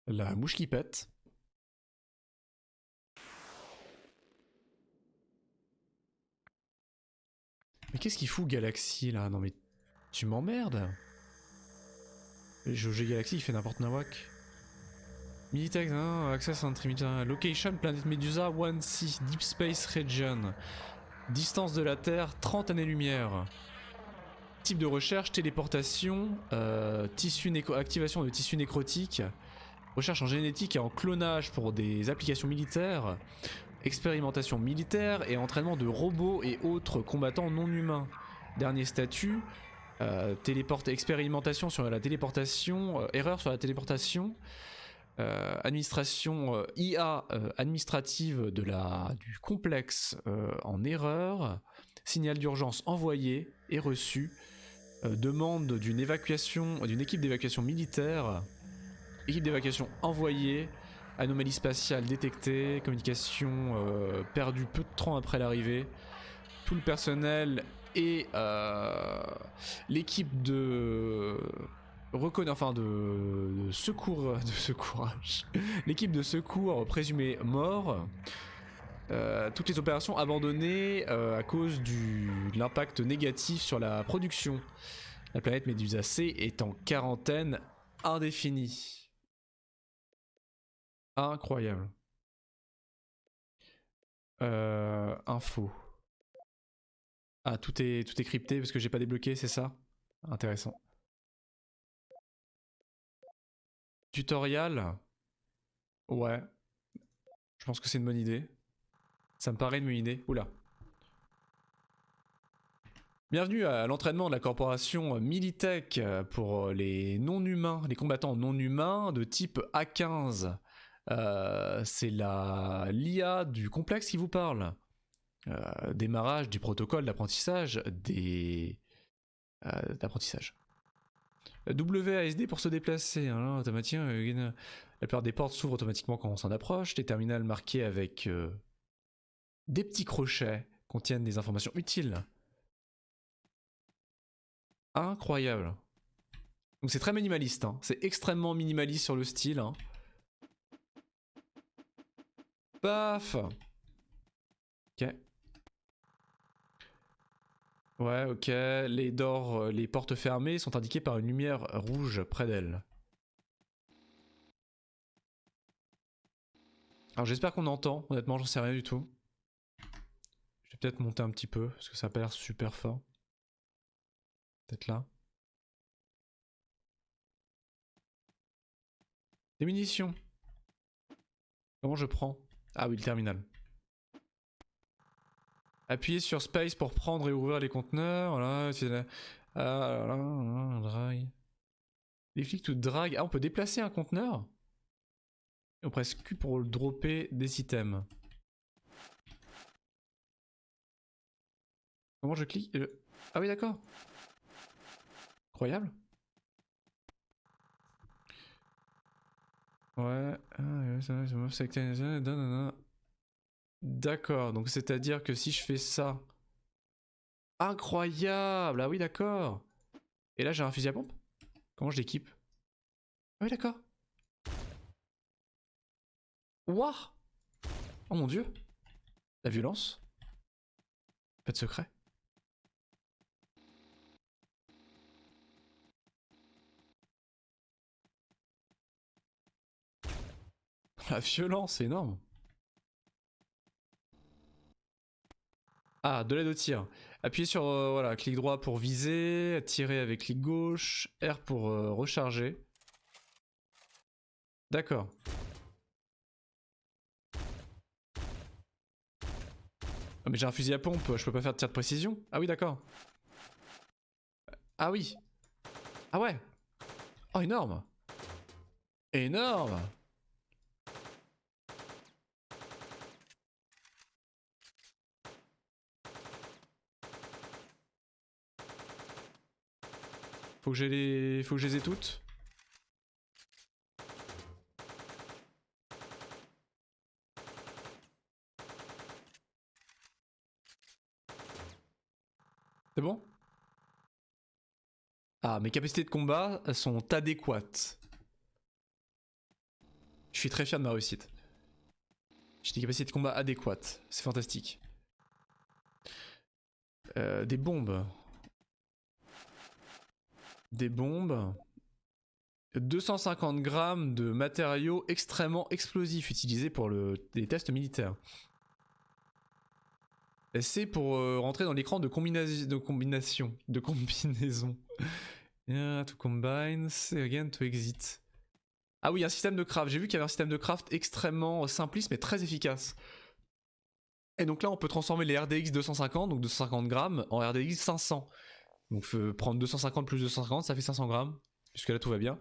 La mouche qui pète. Mais qu'est-ce qu'il fout Galaxy là? Non mais tu m'emmerdes. GOG Galaxy il fait n'importe nawak. Militech, hein, Access Entry, Location, planète Medusa, 1C, Deep Space Region. Distance de la Terre, 30 années-lumière. Type de recherche, téléportation, activation de tissus nécrotiques, recherche en génétique et en clonage pour des applications militaires, expérimentation militaire et entraînement de robots et autres combattants non humains. Dernier statut, expérimentation sur la téléportation, erreur sur la téléportation, administration IA administrative du complexe en erreur, signal d'urgence envoyé et reçu, demande d'une équipe d'évacuation militaire, équipe d'évacuation envoyée, anomalie spatiale détectée, communication perdue peu de temps après l'arrivée, tout le personnel et l'équipe de secours, l'équipe de secours présumée mort. Toutes les opérations abandonnées à cause de l'impact négatif sur la production. La planète Medusa C est en quarantaine indéfinie. Incroyable. Info. Ah, tout est crypté parce que j'ai pas débloqué, c'est ça? Intéressant. Tutorial. Ouais. Je pense que c'est une bonne idée. Ça me paraît une bonne idée. Oula. Bienvenue à l'entraînement de la corporation Militech pour les non-humains, les combattants non-humains de type A15. C'est l'IA du complexe qui vous parle. Démarrage du protocole d'apprentissage d'apprentissage. WASD pour se déplacer. Hein, automatique, la plupart des portes s'ouvrent automatiquement quand on s'en approche. Les terminals marqués avec des petits crochets contiennent des informations utiles. Incroyable. Donc c'est très minimaliste, hein. C'est extrêmement minimaliste sur le style. Hein. Paf. Ok. Ouais, ok. Les portes fermées sont indiquées par une lumière rouge près d'elles. Alors j'espère qu'on entend, honnêtement j'en sais rien du tout. Je vais peut-être monter un petit peu, parce que ça a pas l'air super fort. Peut-être là. Des munitions. Comment je prends? Ah oui, le terminal. Appuyez sur Space pour prendre et ouvrir les conteneurs. Voilà, drag. Les flics to drag. Ah, on peut déplacer un conteneur? Et on presse Q pour le dropper des items. Comment je clique? Ah oui, d'accord. Incroyable. Ouais. D'accord, donc c'est-à-dire que si je fais ça... Incroyable! Ah oui, d'accord. Et là, j'ai un fusil à pompe? Comment je l'équipe? Ah oui, d'accord. Ouah! Oh mon dieu! La violence? Pas de secret. La violence, c'est énorme. Ah, de l'aide au tir. Appuyez sur voilà, clic droit pour viser, tirer avec clic gauche, R pour recharger. D'accord. Ah, mais j'ai un fusil à pompe, je peux pas faire de tir de précision. Ah oui, d'accord. Ah oui. Ah ouais. Oh, énorme. Énorme. Faut que faut que je les ai toutes. C'est bon? Ah, mes capacités de combat sont adéquates. Je suis très fier de ma réussite. J'ai des capacités de combat adéquates. C'est fantastique. Des bombes. Des bombes. 250 grammes de matériaux extrêmement explosifs utilisés pour des tests militaires. C'est pour rentrer dans l'écran de combinaison. Yeah, to combine, again to exit. Ah oui, un système de craft. J'ai vu qu'il y avait un système de craft extrêmement simpliste mais très efficace. Et donc là, on peut transformer les RDX 250, donc 250 grammes, en RDX 500. Donc prendre 250 plus 250, ça fait 500 grammes. Jusque là, tout va bien.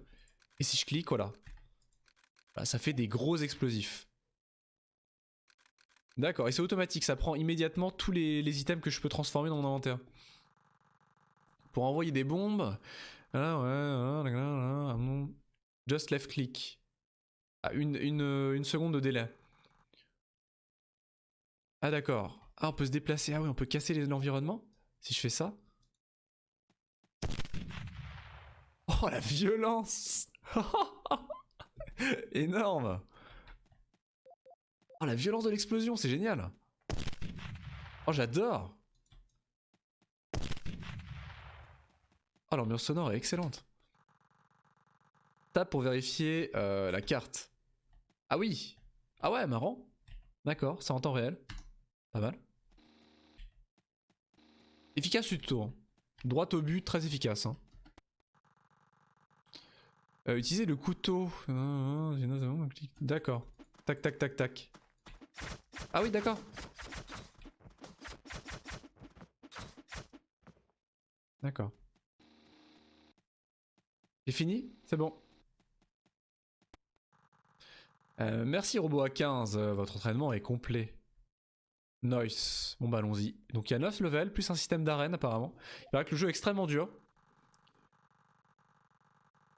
Et si je clique, voilà. Bah, ça fait des gros explosifs. D'accord, et c'est automatique, ça prend immédiatement tous les items que je peux transformer dans mon inventaire. Pour envoyer des bombes... Just left click. Ah, une seconde de délai. Ah d'accord. Ah, on peut se déplacer. Ah oui, on peut casser l'environnement si je fais ça. Oh, la violence. Énorme. Oh, la violence de l'explosion, c'est génial. Oh, j'adore. Oh, l'ambiance sonore est excellente. Tape pour vérifier la carte. Ah oui. Ah ouais, marrant. D'accord, c'est en temps réel. Pas mal. Efficace du tout. Hein. Droit au but, très efficace. Hein. Utiliser le couteau. D'accord. Tac, tac, tac, tac. Ah oui, d'accord. D'accord. J'ai fini? C'est bon. Merci Robot A15, votre entraînement est complet. Nice. Bon bah allons-y. Donc il y a 9 levels, plus un système d'arène apparemment. Il paraît que le jeu est extrêmement dur.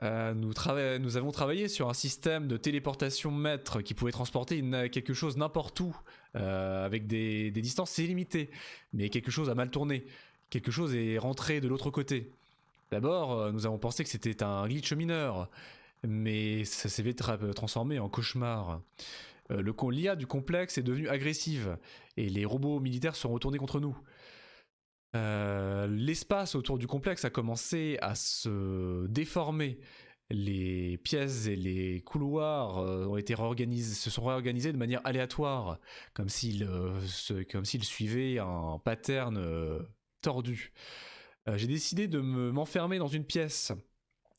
Nous avons travaillé sur un système de téléportation maître qui pouvait transporter quelque chose n'importe où, avec des distances illimitées. Mais quelque chose a mal tourné. Quelque chose est rentré de l'autre côté. D'abord, nous avons pensé que c'était un glitch mineur. Mais ça s'est vite transformé en cauchemar. L'IA du complexe est devenue agressive et les robots militaires sont retournés contre nous. L'espace autour du complexe a commencé à se déformer. Les pièces et les couloirs se sont réorganisés de manière aléatoire, comme s'ils suivaient un pattern tordu. J'ai décidé de m'enfermer dans une pièce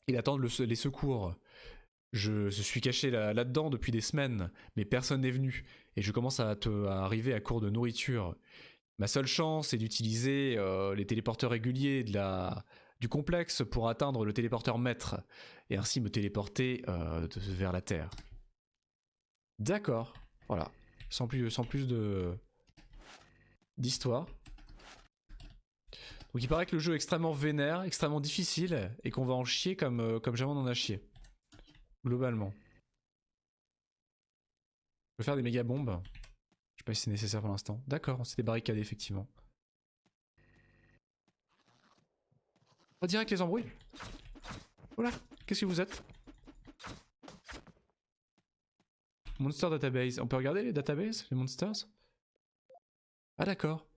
et d'attendre les secours. Je suis caché là-dedans depuis des semaines, mais personne n'est venu, et je commence à arriver à court de nourriture. Ma seule chance est d'utiliser les téléporteurs réguliers du complexe pour atteindre le téléporteur maître, et ainsi me téléporter vers la Terre. D'accord, voilà, sans plus d'histoire. Donc il paraît que le jeu est extrêmement vénère, extrêmement difficile, et qu'on va en chier comme jamais on en a chié. Globalement. Je vais faire des méga bombes. Je sais pas si c'est nécessaire pour l'instant. D'accord, on s'est débarricadé effectivement. On dirait que les embrouilles. Voilà, qu'est-ce que vous êtes? Monster Database. On peut regarder les databases, les monsters? Ah d'accord.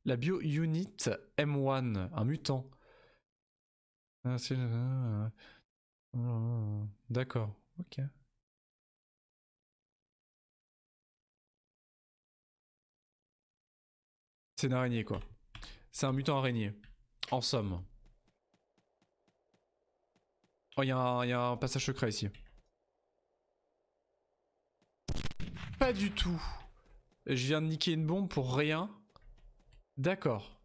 La Bio Unit M1, un mutant. Ah, c'est... D'accord, ok. C'est une araignée quoi. C'est un mutant araignée. En somme. Oh, il y a un passage secret ici. Pas du tout. Je viens de niquer une bombe pour rien. D'accord.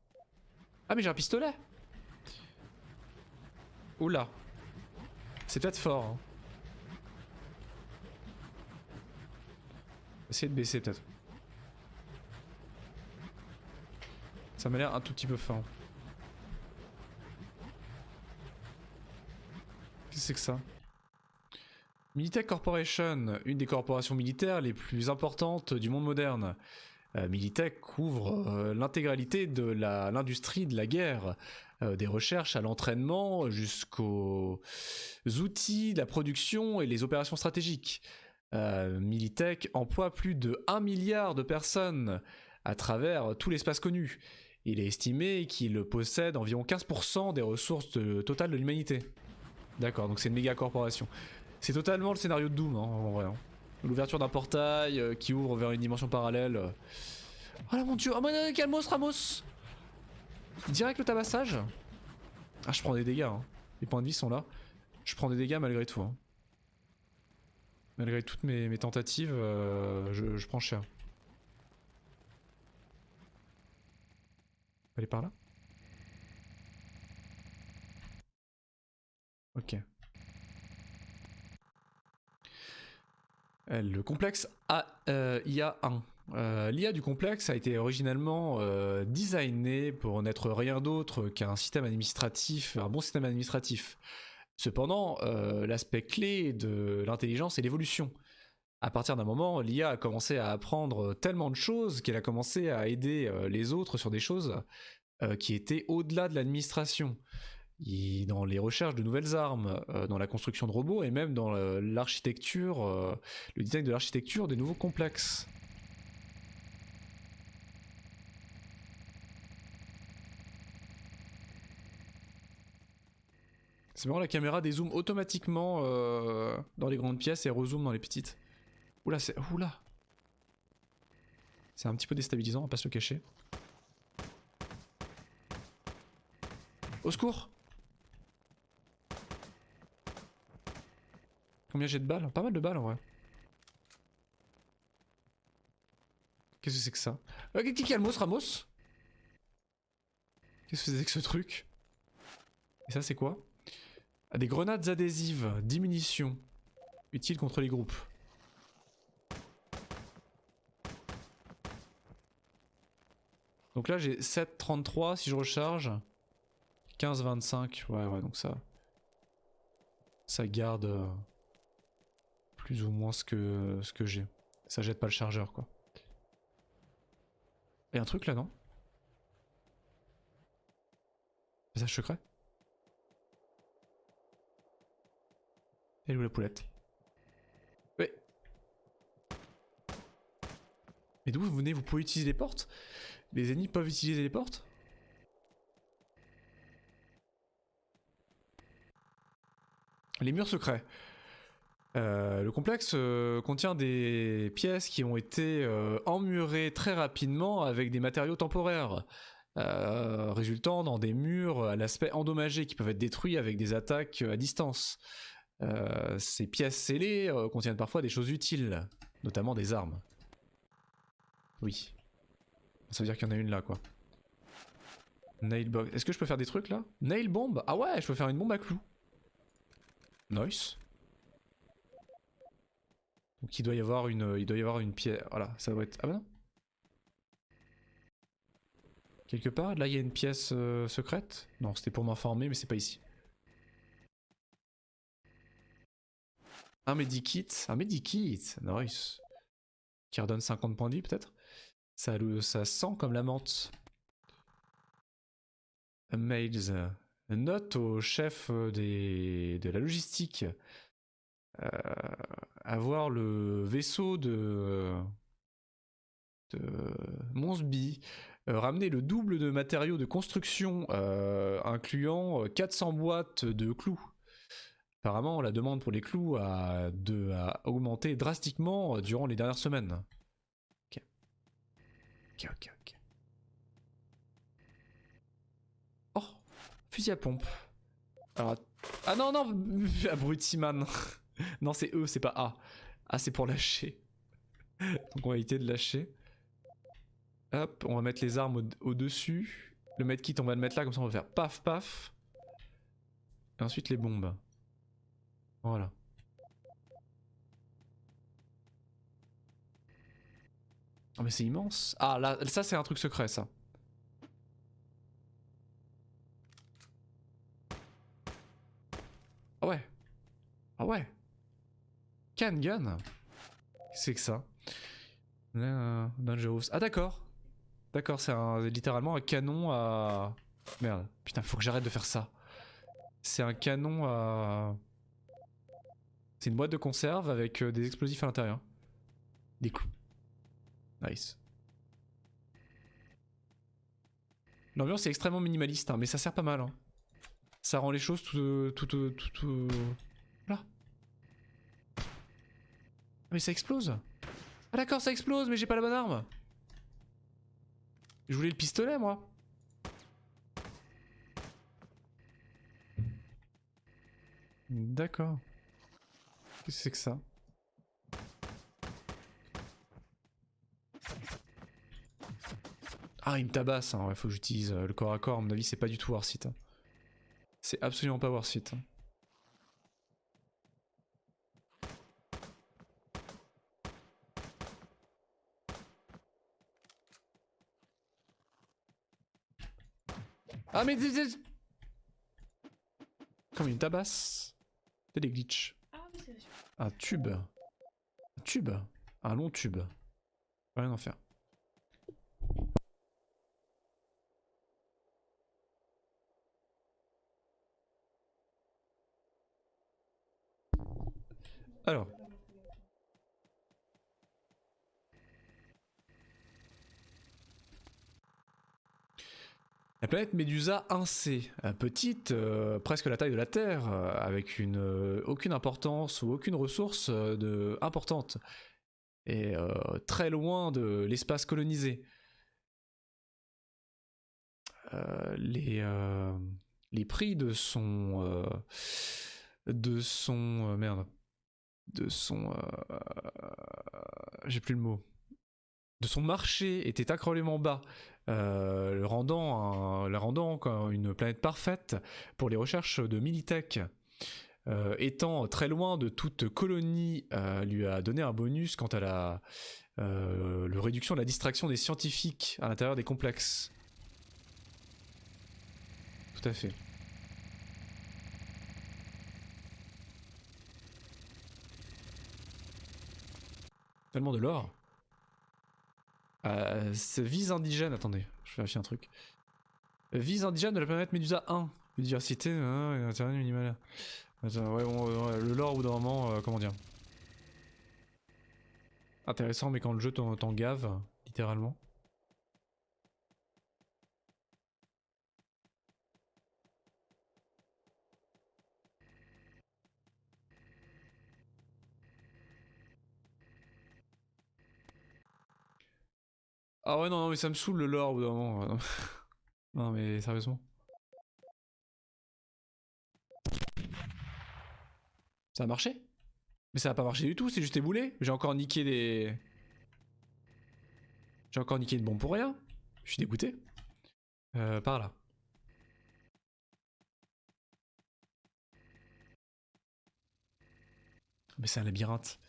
Ah mais j'ai un pistolet. Oula. C'est peut-être fort. Hein. Essayer de baisser peut-être. Ça m'a l'air un tout petit peu fort. Qu'est-ce que c'est que ça? Militech Corporation, une des corporations militaires les plus importantes du monde moderne. Militech couvre l'intégralité de l'industrie de la guerre, des recherches à l'entraînement jusqu'aux outils, la production et les opérations stratégiques. Militech emploie plus de 1 milliard de personnes à travers tout l'espace connu. Il est estimé qu'il possède environ 15% des ressources totales de l'humanité. D'accord, donc c'est une méga corporation. C'est totalement le scénario de Doom, hein, en vrai. Hein. L'ouverture d'un portail qui ouvre vers une dimension parallèle. Oh là mon dieu, oh mon calmos Ramos. Direct le tabassage. Ah, je prends des dégâts, hein. Les points de vie sont là. Je prends des dégâts malgré tout. Hein. Malgré toutes mes tentatives, je prends cher. Aller par là? Ok. Le complexe IA1. L'IA du complexe a été originalement designé pour n'être rien d'autre qu'un système administratif, un bon système administratif. Cependant, l'aspect clé de l'intelligence est l'évolution. À partir d'un moment, l'IA a commencé à apprendre tellement de choses qu'elle a commencé à aider les autres sur des choses qui étaient au-delà de l'administration. Dans les recherches de nouvelles armes, dans la construction de robots et même dans l'architecture, le design de l'architecture des nouveaux complexes. C'est vraiment la caméra dézoome automatiquement dans les grandes pièces et rezoome dans les petites. Oula, c'est... Oula. C'est un petit peu déstabilisant, on va pas se le cacher. Au secours! Combien j'ai de balles? Pas mal de balles en vrai. Qu'est-ce que c'est que ça? Calmos Ramos? Qu'est-ce que c'est que ce truc? Et ça c'est quoi? Des grenades adhésives, 10 munitions. Utiles contre les groupes. Donc là j'ai 7,33 si je recharge. 15,25. Ouais, donc ça... Ça garde... plus ou moins ce que j'ai. Ça jette pas le chargeur quoi. Y'a un truc là non? Message secret? Elle est où la poulette? Ouais. Mais d'où vous venez? Vous pouvez utiliser les portes? Les ennemis peuvent utiliser les portes? Les murs secrets. Le complexe contient des pièces qui ont été emmurées très rapidement avec des matériaux temporaires, résultant dans des murs à l'aspect endommagé qui peuvent être détruits avec des attaques à distance. Ces pièces scellées contiennent parfois des choses utiles, notamment des armes. Oui. Ça veut dire qu'il y en a une là quoi. Nail box. Est-ce que je peux faire des trucs là? Nail bomb? Ah ouais, je peux faire une bombe à clous. Nice. Donc il doit y avoir une pièce. Voilà, ça doit être. Ah bah non. Quelque part, là il y a une pièce secrète. Non, c'était pour m'informer, mais c'est pas ici. Un medikit, nice. Qui redonne 50 points de vie peut-être. Ça sent comme la menthe. Mails. Note au chef de la logistique. Avoir le vaisseau de Monsby. Ramener le double de matériaux de construction, incluant 400 boîtes de clous. Apparemment, la demande pour les clous a augmenté drastiquement durant les dernières semaines. Ok. Ok. Oh, fusil à pompe. Alors, ah non, abruti-man. Non, c'est E, c'est pas A. A, c'est pour lâcher. Donc on va éviter de lâcher. Hop, on va mettre les armes au-dessus. Le medkit, on va le mettre là, comme ça on va faire paf paf. Et ensuite les bombes. Voilà. Oh mais c'est immense. Ah là, ça c'est un truc secret ça. Ah ouais. Ah ouais. Can gun. C'est que ça. Dangerous. Ah d'accord. D'accord, c'est littéralement un canon à... Merde. Putain, faut que j'arrête de faire ça. C'est un canon à... C'est une boîte de conserve avec des explosifs à l'intérieur. Des clous. Nice. L'ambiance est extrêmement minimaliste, hein, mais ça sert pas mal. Hein. Ça rend les choses tout. Là. Mais ça explose. Ah d'accord, ça explose, mais j'ai pas la bonne arme. Je voulais le pistolet, moi. D'accord. Qu'est-ce que c'est que ça? Ah, il me tabasse, hein. Ouais, faut que j'utilise le corps à corps. À mon avis, c'est pas du tout worth it. Hein. C'est absolument pas worth it. Hein. Ah, mais. Comme il me tabasse. C'est des glitches. Ah oui, c'est sûr. Un tube. Un tube. Un long tube. Rien en faire. Alors. La planète Médusa 1C, petite, presque la taille de la Terre, avec aucune importance ou aucune ressource importante, et très loin de l'espace colonisé. Les prix de son... merde. De son... j'ai plus le mot. De son marché était incroyablement bas, la rendant une planète parfaite pour les recherches de Militech. Étant très loin de toute colonie, lui a donné un bonus quant à la réduction de la distraction des scientifiques à l'intérieur des complexes. Tout à fait. Tellement de l'or. Vise indigène, attendez, je vérifie un truc. Vise indigène de la planète Médusa 1. Biodiversité, intérêt minimal. Attends, ouais, bon, le lore au bout d'un moment, comment dire. Intéressant, mais quand le jeu t'en gave, littéralement. Ah ouais, non, mais ça me saoule le lore au bout d'un moment. Non, mais sérieusement. Ça a marché? Mais ça a pas marché du tout, c'est juste éboulé. J'ai encore niqué des... J'ai encore niqué une bombe pour rien. Je suis dégoûté. Par là. Mais c'est un labyrinthe.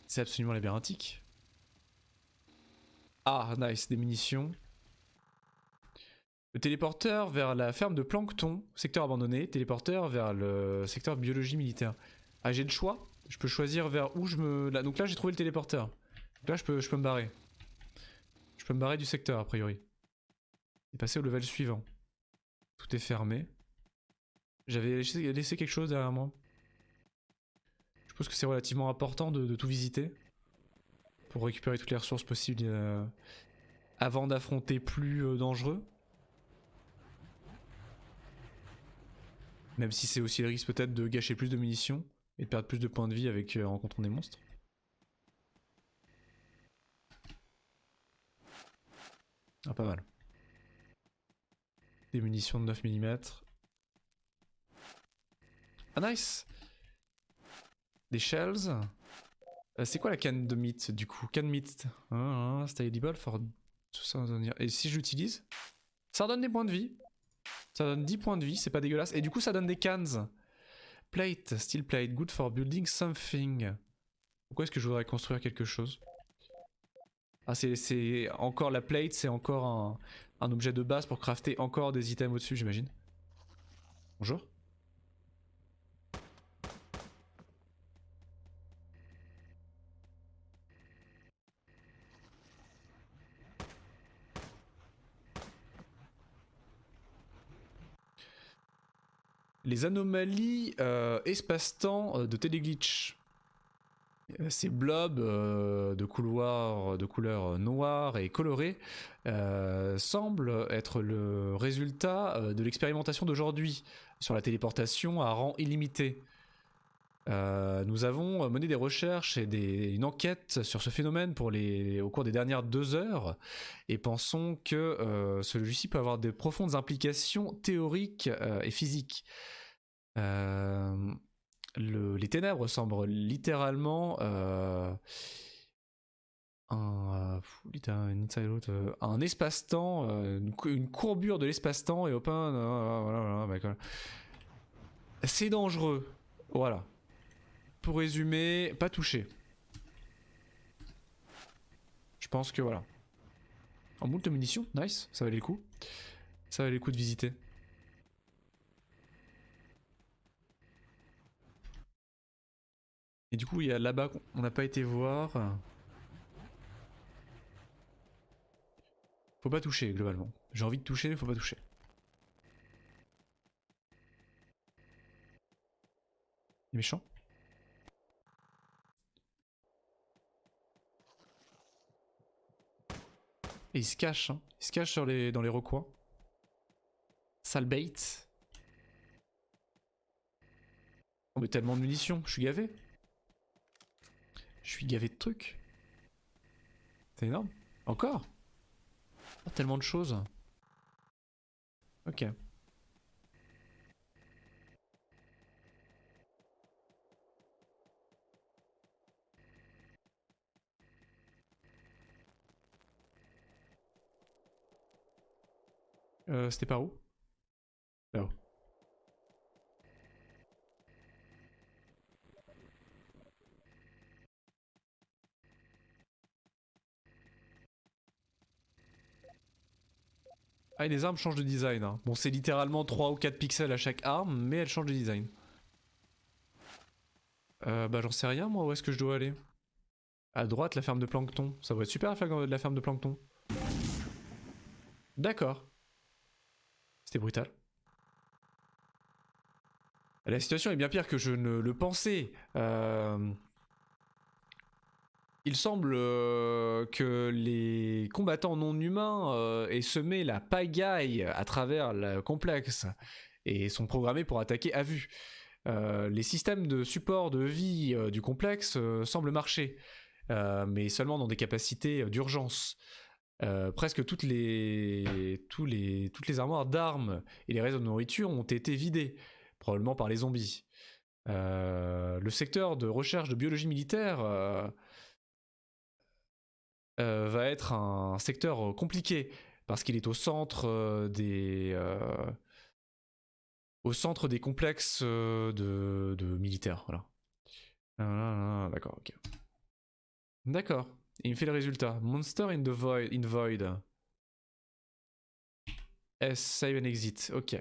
C'est absolument labyrinthique. Ah, nice, des munitions. Le téléporteur vers la ferme de Plancton, secteur abandonné. Téléporteur vers le secteur biologie militaire. Ah, j'ai le choix. Je peux choisir vers où je me... Là, donc là, j'ai trouvé le téléporteur. Donc là, je peux me barrer. Je peux me barrer du secteur, a priori. Et passer au level suivant. Tout est fermé. J'avais laissé quelque chose derrière moi. Je pense que c'est relativement important de tout visiter. Pour récupérer toutes les ressources possibles avant d'affronter plus dangereux. Même si c'est aussi le risque peut-être de gâcher plus de munitions et de perdre plus de points de vie avec en rencontrant des monstres. Ah, pas mal. Des munitions de 9 mm. Ah, nice! Des shells. C'est quoi la canne de meat du coup? Canne meat. C'est edible for... Et si je l'utilise, ça redonne des points de vie. Ça donne 10 points de vie, c'est pas dégueulasse. Et du coup, ça donne des cans. Plate, steel plate, good for building something. Pourquoi est-ce que je voudrais construire quelque chose? Ah, c'est encore la plate, c'est encore un objet de base pour crafter encore des items au-dessus, j'imagine. Bonjour. Les anomalies espace-temps de Teleglitch. Ces blobs de couleur noire et colorée semblent être le résultat de l'expérimentation d'aujourd'hui sur la téléportation à rang illimité. Nous avons mené des recherches et une enquête sur ce phénomène au cours des dernières 2 heures et pensons que celui-ci peut avoir de profondes implications théoriques et physiques. Les ténèbres semblent littéralement un espace-temps, une courbure de l'espace-temps et open. Voilà. C'est dangereux. Voilà. Pour résumer, pas touché. Je pense que voilà. En moult de munitions, nice, ça valait le coup. Ça valait le coup de visiter. Et du coup, il y a là-bas qu'on n'a pas été voir. Faut pas toucher globalement. J'ai envie de toucher, mais faut pas toucher. Il est méchant. Et il se cache, hein. Il se cache dans les recoins. Sale bait. Oh mais tellement de munitions, je suis gavé. Je suis gavé de trucs. C'est énorme. Encore? Oh, tellement de choses. Ok. C'était par où? Là-haut. Ah, et les armes changent de design. Hein. Bon, c'est littéralement 3 ou 4 pixels à chaque arme, mais elles changent de design. Bah, j'en sais rien, moi, où est-ce que je dois aller? À droite, la ferme de plancton. Ça va être super, la ferme de plancton. D'accord. C'était brutal. La situation est bien pire que je ne le pensais. Il semble que les combattants non humains aient semé la pagaille à travers le complexe et sont programmés pour attaquer à vue. Les systèmes de support de vie du complexe semblent marcher, mais seulement dans des capacités d'urgence. Presque toutes les armoires d'armes et les réseaux de nourriture ont été vidés, probablement par les zombies. Le secteur de recherche de biologie militaire va être un secteur compliqué parce qu'il est au centre des complexes de militaires. Voilà. D'accord, ok. D'accord. Et il me fait le résultat. Monster in the void. S, save and exit. Ok.